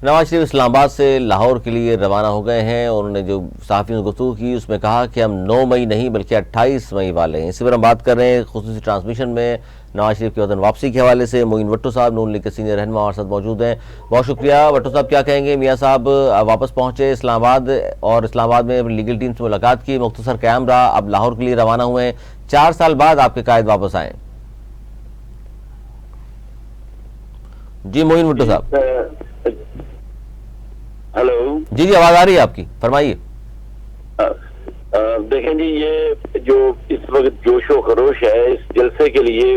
نواز شریف اسلام آباد سے لاہور کے لیے روانہ ہو گئے ہیں اور انہوں نے جو صحافیوں سے گفتگو کی اس میں کہا کہ ہم 9 مئی نہیں بلکہ 28 مئی والے ہیں۔ اسی پر ہم بات کر رہے ہیں خصوصی ٹرانسمیشن میں نواز شریف کی وطن واپسی کے حوالے سے۔ معین بھٹو صاحب نون لیگ کے سینئر رہنما ہمارے ساتھ موجود ہیں، بہت شکریہ۔ بھٹو صاحب کیا کہیں گے؟ میاں صاحب واپس پہنچے اسلام آباد اور اسلام آباد میں لیگل ٹیم سے ملاقات کی، مختصر قیام رہا، اب لاہور کے لیے روانہ ہوئے ہیں۔ 4 سال بعد آپ کے قائد واپس آئے۔ جی معین بھٹو صاحب۔ ہلو جی آواز آ رہی ہے آپ کی، فرمائیے۔ دیکھیں جی، یہ جو اس وقت جوش و خروش ہے اس جلسے کے لیے،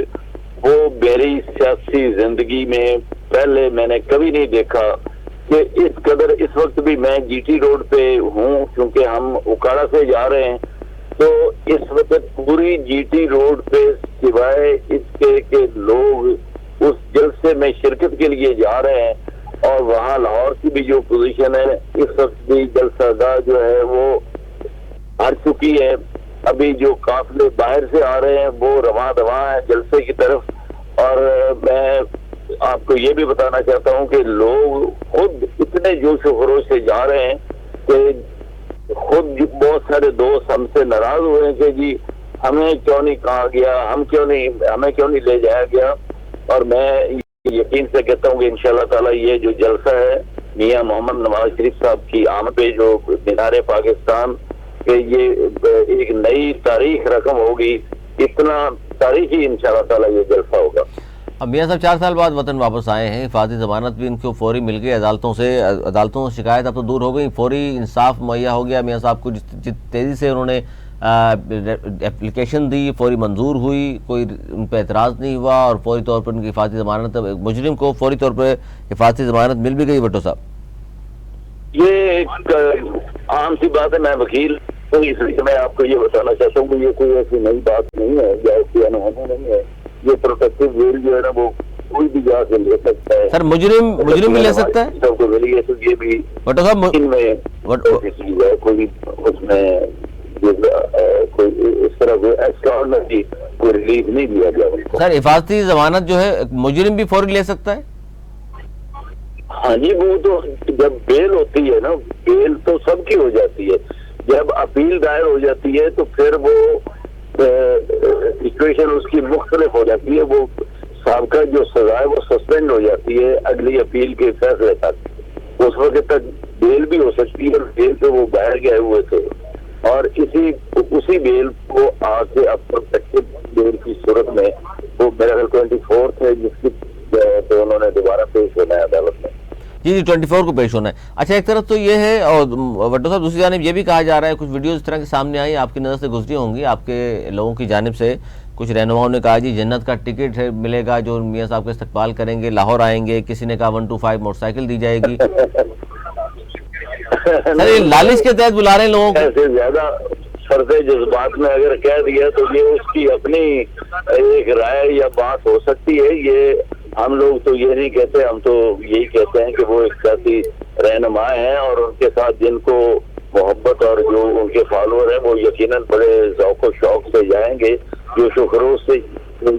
وہ میری سیاسی زندگی میں پہلے میں نے کبھی نہیں دیکھا کہ اس قدر۔ اس وقت بھی میں جی ٹی روڈ پہ ہوں کیونکہ ہم اکاڑا سے جا رہے ہیں، تو اس وقت پوری جی ٹی روڈ پہ سوائے اس کے کہ لوگ اس جلسے میں شرکت کے لیے جا رہے ہیں، اور وہاں لاہور کی بھی جو پوزیشن ہے اس وقت بھی جلسہ گاہ جو ہے وہ ہر چکی ہے۔ ابھی جو قافلے باہر سے آ رہے ہیں وہ رواں دواں ہیں جلسے کی طرف، اور میں آپ کو یہ بھی بتانا چاہتا ہوں کہ لوگ خود اتنے جوش و خروش سے جا رہے ہیں کہ خود بہت سارے دوست ہم سے ناراض ہوئے ہیں کہ جی ہمیں کیوں نہیں کہا گیا، ہمیں کیوں نہیں لے جایا گیا۔ اور میں یقین سے کہتا ہوں کہ انشاءاللہ تعالی یہ جو جلسہ ہے میاں محمد نواز شریف صاحب کی آمد پہ جو مینار پاکستان کہ یہ ایک نئی تاریخ رقم ہوگی، اتنا تاریخی انشاءاللہ تعالی یہ جلسہ ہوگا۔ اب میاں صاحب 4 سال بعد وطن واپس آئے ہیں، حفاظتی ضمانت بھی ان کو فوری مل گئی عدالتوں سے شکایت اب تو دور ہو گئی، فوری انصاف مہیا ہو گیا میاں صاحب کو۔ جس تیزی سے انہوں نے اپلیکیشن دی، فوری منظور ہوئی، کوئی ان پہ اعتراض نہیں ہوا اور فوری طور پر ان کی حفاظتی ضمانت، مجرم کو فوری طور پر حفاظتی ضمانت مل بھی گئی۔ بھٹو صاحب یہ ایک عام سی بات ہے، میں وکیل ہوں اس لیے میں آپ کو یہ بتانا چاہتا ہوں کہ یہ کوئی ایسی نئی بات نہیں ہے یا ایسی انہونی نہیں ہے۔ یہ پروٹیکٹیو ویل جو ہے نا وہ کوئی بھی جا کے لے سکتا ہے۔ سر مجرم بھی لے سکتا ہے؟ سب کو ملی ہے تو یہ بھی بھٹو صاحب ان میں کوئی اس میں کوئی اس طرح کوئی ایکسٹراڈنری کوئی ریلیف نہیں دیا گیا ان کو۔ سر حفاظتی ضمانت جو ہے مجرم بھی فوری لے سکتا ہے؟ ہاں جی، وہ تو جب بیل ہوتی ہے نا، بیل تو سب کی ہو جاتی ہے، جب اپیل دائر ہو جاتی ہے تو پھر وہ سچویشن اس کی مختلف ہو جاتی ہے، وہ سابقہ جو سزا ہے وہ سسپینڈ ہو جاتی ہے اگلی اپیل کے فیصلے تک۔ اس وقت تک بیل بھی ہو سکتی ہے، اور بیل سے وہ باہر گئے ہوئے تھے، اور اسی بیل کو آ کے اب پروٹیکٹیو بیل کی صورت میں وہ میرا خیال 24 ہے جس کی تو انہوں نے دوبارہ پیش ہونا ہے عدالت میں۔ جی 24 کو پیش ہونا ہے۔ اچھا ایک طرف تو یہ ہے، اور بھٹو صاحب دوسری جانب یہ بھی کہا جا رہا ہے، کچھ ویڈیوز اس طرح کے سامنے آئی، آپ کی نظر سے گزری ہوں گی، آپ کے لوگوں کی جانب سے کچھ رہنماؤں نے کہا جی جنت کا ٹکٹ ملے گا جو میاں صاحب کا استقبال کریں گے، لاہور آئیں گے، کسی نے کہا 125 موٹر سائیکل دی جائے گی۔ سر یہ لالچ کے تحت بلا رہے ہیں لوگوں کو؟ ایسے زیادہ فرض جذبات میں اگر کہہ دیا تو یہ اس کی اپنی ایک رائے یا بات ہو سکتی ہے۔ یہ ہم لوگ تو یہ نہیں کہتے، ہم تو یہی کہتے ہیں کہ وہ ایک سیاسی رہنما ہیں، اور ان کے ساتھ جن کو محبت اور جو ان کے فالوور ہیں وہ یقیناً بڑے ذوق و شوق سے جائیں گے، جوش و خروش سے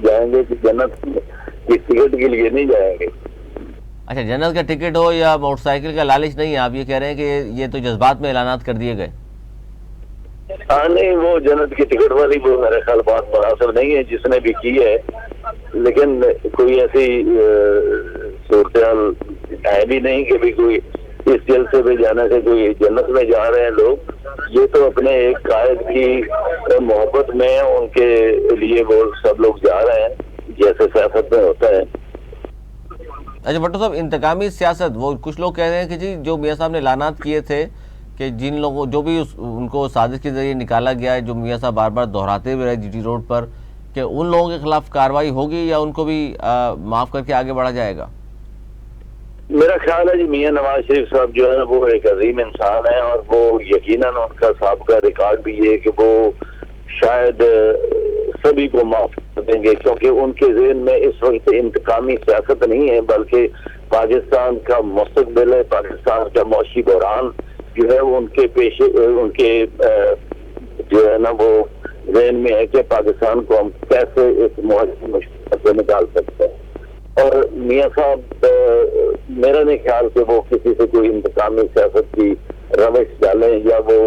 جائیں گے کہ جنت کی ٹکٹ کے لیے نہیں جائیں گے۔ اچھا جنت کا ٹکٹ ہو یا موٹر سائیکل کا لالچ نہیں ہے، آپ یہ کہہ رہے ہیں کہ یہ تو جذبات میں اعلانات کر دیے گئے؟ ہاں نہیں، وہ جنت کی ٹکٹ والی وہ میرے خیال بات مناسب نہیں ہے جس نے بھی کی ہے، لیکن کوئی ایسی صورتحال ہے بھی نہیں کہ بھی کوئی اس جلسے پہ جانے سے کوئی جنت میں جا رہے ہیں لوگ۔ یہ تو اپنے ایک قائد کی محبت میں ان کے لیے وہ سب لوگ جا رہے ہیں جیسے سیاست میں ہوتا ہے۔ اچھا بھٹو صاحب انتقامی سیاست، وہ کچھ لوگ کہہ رہے ہیں کہ جی جو میاں صاحب نے اعلانات کیے تھے کہ جن لوگوں جو بھی ان کو سازش کے ذریعے نکالا گیا ہے، جو میاں صاحب بار بار دہراتے ہوئے رہے جی ٹی روڈ پر، کہ ان لوگوں کے خلاف کارروائی ہوگی یا ان کو بھی معاف کر کے آگے بڑھا جائے گا؟ میرا خیال ہے جی میاں نواز شریف صاحب جو ہے وہ ایک عظیم انسان ہے، اور وہ یقیناً ان کا سابقہ ریکارڈ بھی یہ کہ وہ شاید سبھی کو معاف کر دیں گے، کیونکہ ان کے ذہن میں اس وقت انتقامی سیاست نہیں ہے بلکہ پاکستان کا مستقبل ہے، پاکستان کا معاشی بحران جو ہے وہ ان کے جو ہے نا وہ ذہن میں ہے کہ پاکستان کو ہم کیسے اس معاشی مشکل سے نکال سکتے ہیں۔ اور میاں صاحب میرا نہیں خیال کہ وہ کسی سے کوئی انتقامی سیاست کی روش ڈالیں یا وہ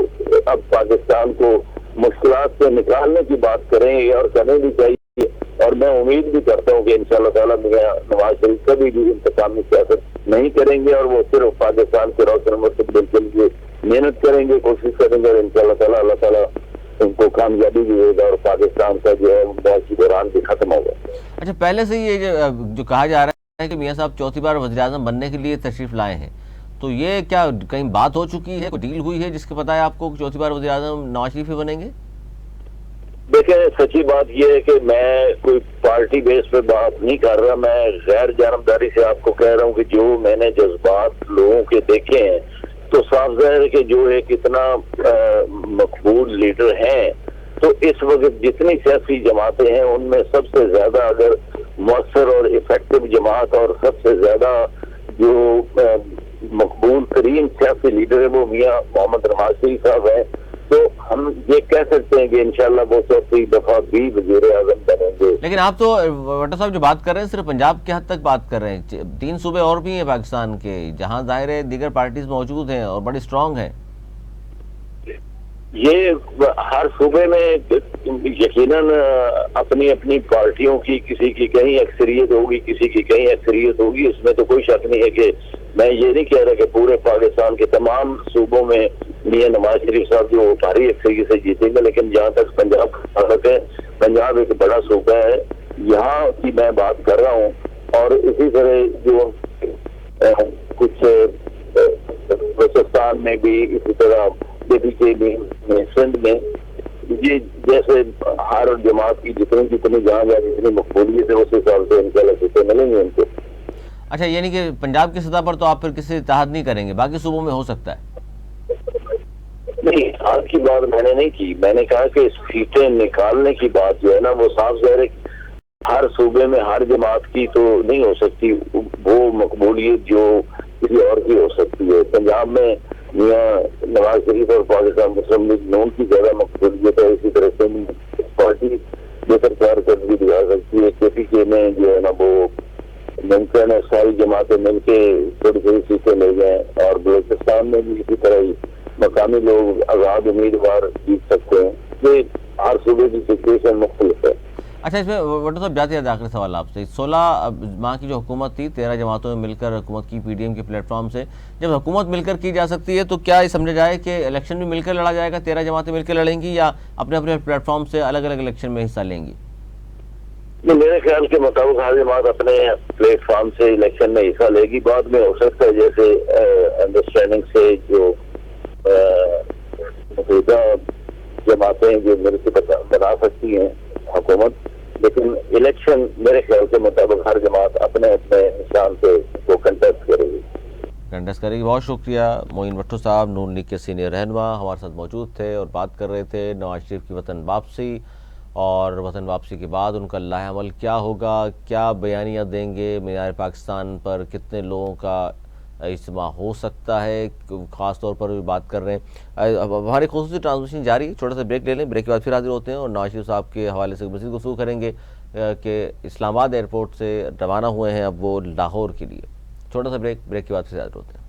اب پاکستان کو مشکلات سے نکالنے کی بات کریں اور کرنے بھی چاہیے. اور میں امید بھی کرتا ہوں کہ انشاءاللہ تعالیٰ میاں نواز شریف کبھی بھی انتقامی سیاست نہیں کریں گے اور وہ صرف پاکستان کے روشن مستقبل کے لیے محنت کریں گے, کوشش کریں گے, اور انشاءاللہ تعالیٰ اللہ تعالیٰ ان کو کامیابی بھی دے گا اور پاکستان کا جو ہے معاشی بحران بھی ختم ہوگا. اچھا, پہلے سے یہ جو کہا جا رہا ہے کہ میاں صاحب چوتھی بار وزیر اعظم بننے کے لیے تشریف لائے ہیں, تو یہ کیا کہیں بات ہو چکی ہے, کوئی ڈیل ہوئی ہے جس کے پتہ ہے آپ کو کہ چوتھی بار وزیر اعظم نواز شریف ہی بنیں گے؟ دیکھیں, سچی بات یہ ہے کہ میں کوئی پارٹی بیس پہ بات نہیں کر رہا. میں غیر جانبداری سے آپ کو کہہ رہا ہوں کہ جو میں نے جذبات لوگوں کے دیکھے ہیں تو صاف ظاہر ہے کہ جو ایک اتنا مقبول لیڈر ہیں, تو اس وقت جتنی سیاسی جماعتیں ہیں ان میں سب سے زیادہ اگر مؤثر اور افیکٹو جماعت اور سب سے زیادہ جو مقبول ترین سیاسی لیڈر ہے وہ میاں محمد نواز شریف صاحب ہیں. تو ہم یہ کہہ سکتے ہیں کہ انشاءاللہ وہ چوتھی دفعہ بھی وزیر اعظم بنیں گے. لیکن آپ تو وٹا صاحب جو بات کر رہے ہیں صرف پنجاب کے حد تک بات کر رہے ہیں, 3 صوبے اور بھی ہیں پاکستان کے جہاں ظاہر ہے دیگر پارٹیز موجود ہیں اور بڑی اسٹرانگ ہیں. یہ ہر صوبے میں یقیناً اپنی اپنی پارٹیوں کی کسی کی کہیں اکثریت ہوگی, کسی کی کہیں اکثریت ہوگی, اس میں تو کوئی شک نہیں ہے کہ میں یہ نہیں کہہ رہا کہ پورے پاکستان کے تمام صوبوں میں میاں نواز شریف صاحب جو بھاری اکثریت سے جیتیں گے. لیکن جہاں تک پنجاب کا تعلق ہے, پنجاب ایک بڑا صوبہ ہے, یہاں کی میں بات کر رہا ہوں. اور اسی طرح جو کچھ بلوچستان میں بھی, اسی طرح کے بھی, سندھ میں, یہ جیسے ہر جماعت کی جتنی جہاں جتنی مقبولیت ہے اس حساب سے انشاءاللہ سیٹیں ملیں گے ان کو. اچھا, یعنی کہ پنجاب کی سطح پر تو آپ پھر کسی اتحاد نہیں کریں گے, باقی صوبوں میں ہو سکتا ہے؟ نہیں, اتحاد کی بات میں نے نہیں کی. میں نے کہا کہ سیٹیں نکالنے کی بات جو ہے نا وہ صاف ظاہر ہے ہر صوبے میں ہر جماعت کی تو نہیں ہو سکتی وہ مقبولیت جو کسی اور کی ہو سکتی ہے. پنجاب میں میاں نواز شریف اور پاکستان مسلم لیگ نون کی زیادہ مقبولیت ہے. اسی طرح سے پارٹی بہتر کارکردگی دکھا سکتی ہے. کے پی کے میں جو ہے نا وہ ممکن ہے ساری جماعتیں مل کے تھوڑی تھوڑی سیٹیں لے جائیں, اور بلوچستان میں بھی اسی طرح ہی مقامی لوگ آزاد امیدوار جیت سکتے ہیں. یہ ہر صوبے کی سچویشن مختلف ہے. اچھا, اس میں وٹو صاحب جاتے ہیں آخری سوال آپ سے. 16 ماہ کی جو حکومت تھی 13 جماعتوں میں مل کر حکومت کی, پی ڈی ایم کے پلیٹ فارم سے, جب حکومت مل کر کی جا سکتی ہے تو کیا یہ سمجھا جائے کہ الیکشن بھی مل کر لڑا جائے گا, 13 جماعتیں مل کر لڑیں گی یا اپنے اپنے پلیٹ فارم سے الگ الگ الیکشن میں حصہ لیں گی؟ میرے خیال کے مطابق ہر جماعت اپنے پلیٹ فارم سے الیکشن میں حصہ لے گی. بعد میں ہو سکتا ہے جیسے انڈرسٹینڈنگ سے جو موجودہ جماعتیں جو مل کے بنا سکتی ہیں حکومت, لیکن الیکشن میرے خیال کے مطابق ہر جماعت اپنے اپنے نشان سے وہ کنٹیسٹ کرے گی. بہت شکریہ. معین بھٹو صاحب نون لیگ کے سینئر رہنما ہمارے ساتھ موجود تھے اور بات کر رہے تھے نواز شریف کی وطن واپسی, اور وطن واپسی کے بعد ان کا لاہ عمل کیا ہوگا, کیا بیانیاں دیں گے, معیار پاکستان پر کتنے لوگوں کا اجتماع ہو سکتا ہے, خاص طور پر بھی بات کر رہے ہیں. ہماری خصوصی ٹرانسمیشن جاری, چھوٹا سا بریک لے لیں, بریک کے بعد پھر حاضر ہوتے ہیں اور نواز شریف صاحب کے حوالے سے مزید گفتگو کریں گے کہ اسلام آباد ایئرپورٹ سے روانہ ہوئے ہیں اب وہ لاہور کے لیے. چھوٹا سا بریک کے بعد پھر حاضر ہوتے ہیں.